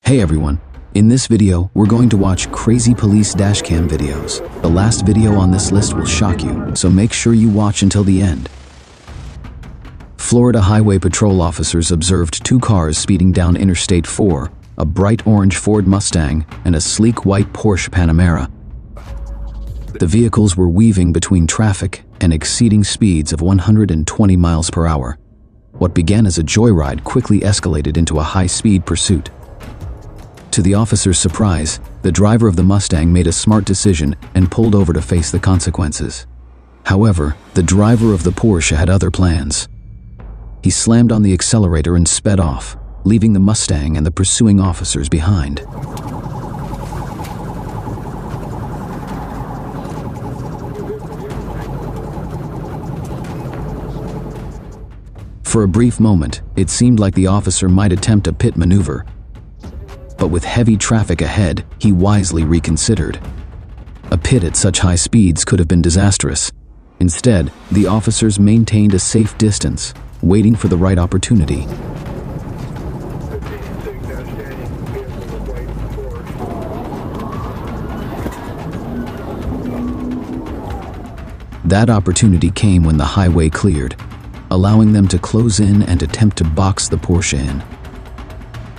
Hey everyone, in this video, we're going to watch crazy police dashcam videos. The last video on this list will shock you, so make sure you watch until the end. Florida Highway Patrol officers observed two cars speeding down Interstate 4, a bright orange Ford Mustang and a sleek white Porsche Panamera. The vehicles were weaving between traffic and exceeding speeds of 120 miles per hour. What began as a joyride quickly escalated into a high-speed pursuit. To the officer's surprise, the driver of the Mustang made a smart decision and pulled over to face the consequences. However, the driver of the Porsche had other plans. He slammed on the accelerator and sped off, leaving the Mustang and the pursuing officers behind. For a brief moment, it seemed like the officer might attempt a pit maneuver. But with heavy traffic ahead, he wisely reconsidered. A pit at such high speeds could have been disastrous. Instead, the officers maintained a safe distance, waiting for the right opportunity. That opportunity came when the highway cleared, allowing them to close in and attempt to box the Porsche in.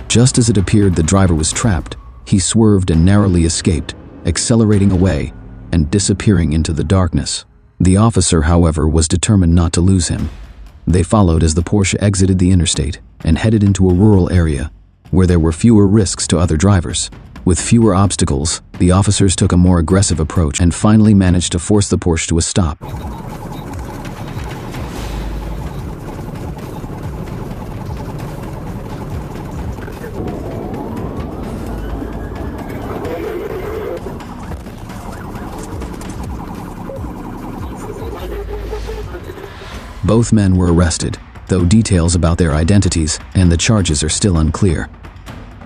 Just as it appeared the driver was trapped, he swerved and narrowly escaped, accelerating away and disappearing into the darkness. The officer, however, was determined not to lose him. They followed as the Porsche exited the interstate and headed into a rural area where there were fewer risks to other drivers. With fewer obstacles, the officers took a more aggressive approach and finally managed to force the Porsche to a stop. Both men were arrested, though details about their identities and the charges are still unclear.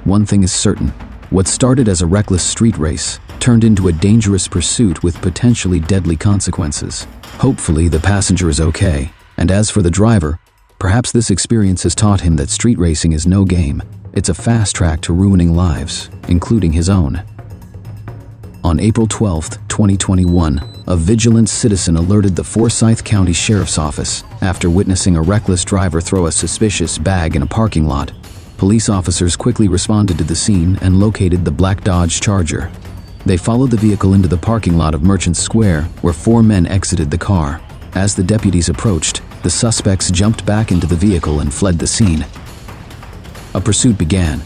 One thing is certain, what started as a reckless street race turned into a dangerous pursuit with potentially deadly consequences. Hopefully the passenger is okay, and as for the driver, perhaps this experience has taught him that street racing is no game. It's a fast track to ruining lives, including his own. On April 12, 2021, a vigilant citizen alerted the Forsyth County Sheriff's Office after witnessing a reckless driver throw a suspicious bag in a parking lot. Police officers quickly responded to the scene and located the black Dodge Charger. They followed the vehicle into the parking lot of Merchant Square, where four men exited the car. As the deputies approached, the suspects jumped back into the vehicle and fled the scene. A pursuit began.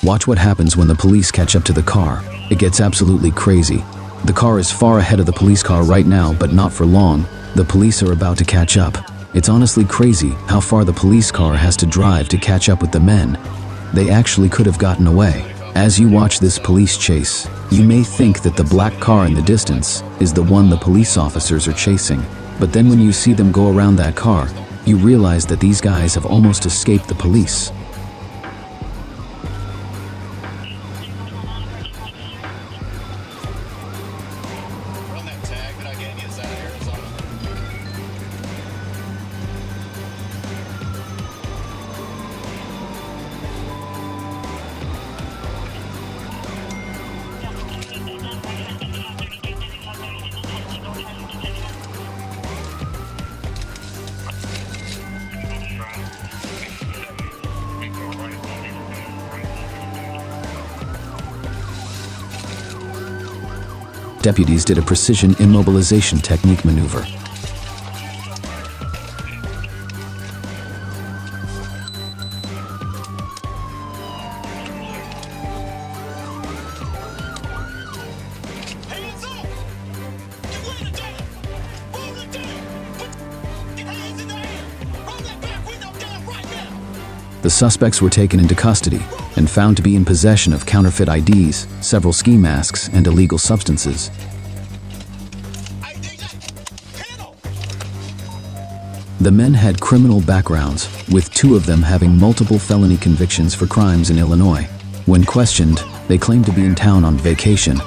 Watch what happens when the police catch up to the car. It gets absolutely crazy. The car is far ahead of the police car right now, but not for long. The police are about to catch up. It's honestly crazy how far the police car has to drive to catch up with the men. They actually could have gotten away. As you watch this police chase, you may think that the black car in the distance is the one the police officers are chasing. But then when you see them go around that car, you realize that these guys have almost escaped the police. Deputies did a precision immobilization technique maneuver. The suspects were taken into custody and found to be in possession of counterfeit IDs, several ski masks, and illegal substances. The men had criminal backgrounds, with 2 of them having multiple felony convictions for crimes in Illinois. When questioned, They claimed to be in town on vacation.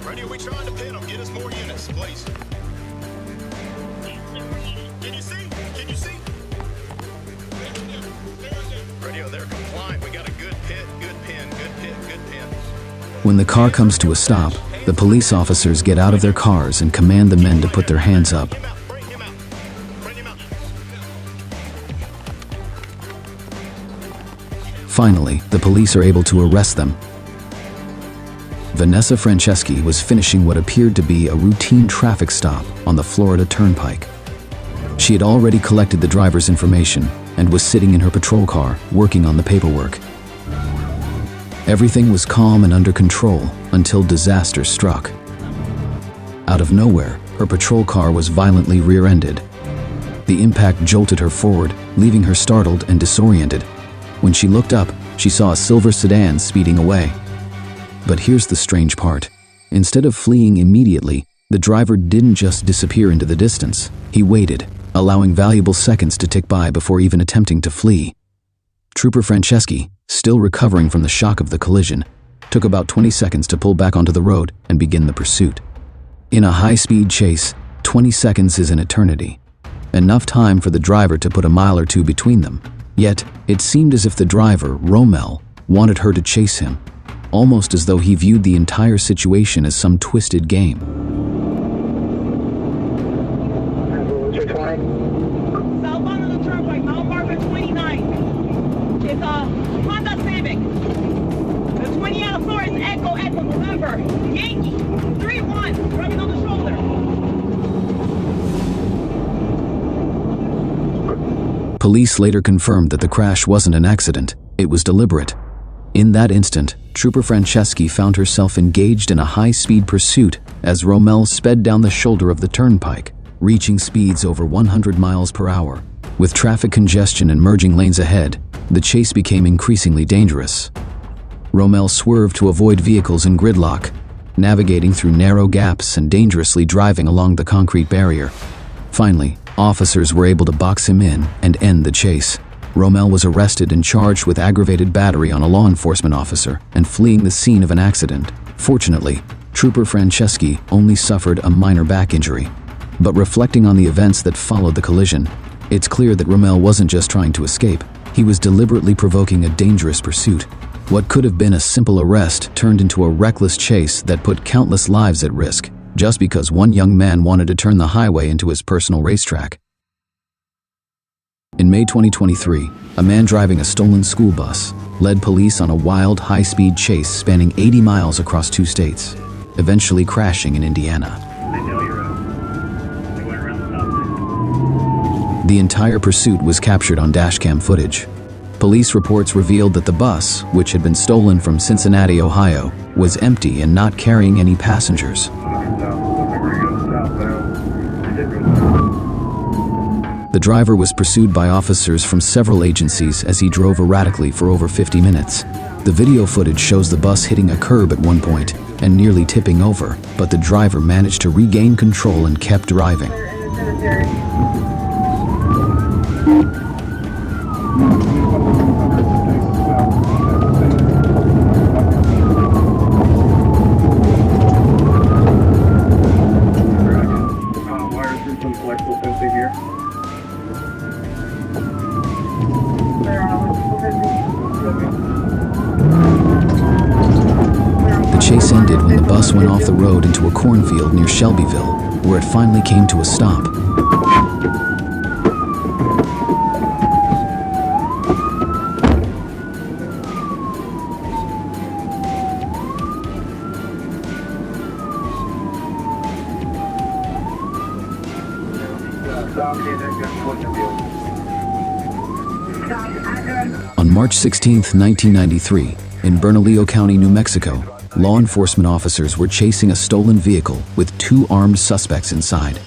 Radio, we trying to pin them. Get us more units, please. Can you see? Can you see? Radio, they're compliant. We got a good pit, good pin, good pit, good pin. When the car comes to a stop, the police officers get out of their cars and command the men to put their hands up. Bring him out. Bring him out. Finally, the police are able to arrest them. Vanessa Franceschi was finishing what appeared to be a routine traffic stop on the Florida Turnpike. She had already collected the driver's information and was sitting in her patrol car working on the paperwork. Everything was calm and under control until disaster struck. Out of nowhere, her patrol car was violently rear-ended. The impact jolted her forward, leaving her startled and disoriented. When she looked up, she saw a silver sedan speeding away. But here's the strange part. Instead of fleeing immediately, the driver didn't just disappear into the distance. He waited, allowing valuable seconds to tick by before even attempting to flee. Trooper Franceschi, still recovering from the shock of the collision, took about 20 seconds to pull back onto the road and begin the pursuit. In a high-speed chase, 20 seconds is an eternity. Enough time for the driver to put a mile or two between them. Yet, it seemed as if the driver, Rommel, wanted her to chase him, almost as though he viewed the entire situation as some twisted game. Southbound of the Turnpike, Mount Barbara 29. It's a Honda Civic. The 20 out of 4 is Echo, Echo, November. Yankee, 3-1, rubbing on the shoulder. Police later confirmed that the crash wasn't an accident, it was deliberate. In that instant, Trooper Franceschi found herself engaged in a high-speed pursuit as Rommel sped down the shoulder of the turnpike, reaching speeds over 100 miles per hour. With traffic congestion and merging lanes ahead, the chase became increasingly dangerous. Rommel swerved to avoid vehicles in gridlock, navigating through narrow gaps and dangerously driving along the concrete barrier. Finally, officers were able to box him in and end the chase. Rommel was arrested and charged with aggravated battery on a law enforcement officer and fleeing the scene of an accident. Fortunately, Trooper Franceschi only suffered a minor back injury. But reflecting on the events that followed the collision, it's clear that Rommel wasn't just trying to escape. He was deliberately provoking a dangerous pursuit. What could have been a simple arrest turned into a reckless chase that put countless lives at risk, just because one young man wanted to turn the highway into his personal racetrack. In May 2023, a man driving a stolen school bus led police on a wild, high-speed chase spanning 80 miles across 2 states, eventually crashing in Indiana. The entire pursuit was captured on Dashcam footage. Police reports revealed that the bus, which had been stolen from Cincinnati, Ohio, was empty and not carrying any passengers. The driver was pursued by officers from several agencies as he drove erratically for over 50 minutes. The video footage shows the bus hitting a curb at one point and nearly tipping over, but the driver managed to regain control and kept driving. The chase ended when the bus went off the road into a cornfield near Shelbyville, where it finally came to a stop. On March 16, 1993, in Bernalillo County, New Mexico, law enforcement officers were chasing a stolen vehicle with 2 armed suspects inside.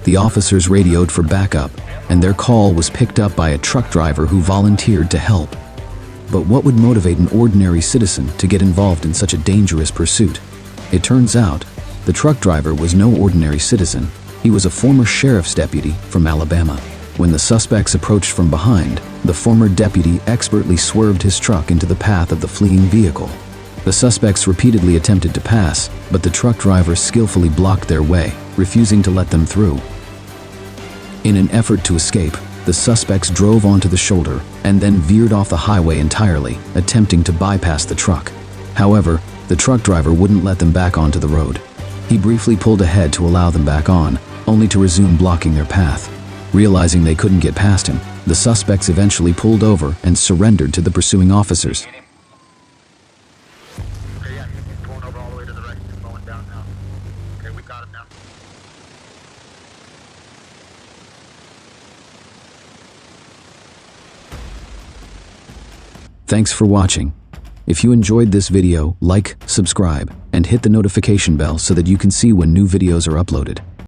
The officers radioed for backup, and their call was picked up by a truck driver who volunteered to help. But what would motivate an ordinary citizen to get involved in such a dangerous pursuit? It turns out, the truck driver was no ordinary citizen. He was a former sheriff's deputy from Alabama. When the suspects approached from behind, the former deputy expertly swerved his truck into the path of the fleeing vehicle. The suspects repeatedly attempted to pass, but the truck driver skillfully blocked their way, refusing to let them through. In an effort to escape, the suspects drove onto the shoulder and then veered off the highway entirely, attempting to bypass the truck. However, the truck driver wouldn't let them back onto the road. He briefly pulled ahead to allow them back on, only to resume blocking their path. Realizing they couldn't get past him, the suspects eventually pulled over and surrendered to the pursuing officers. Okay, yeah, he's pulling over all the way to the right. He's slowing down now. Okay, we got him now. Thanks for watching. If you enjoyed this video, like, subscribe, and hit the notification bell so that you can see when new videos are uploaded.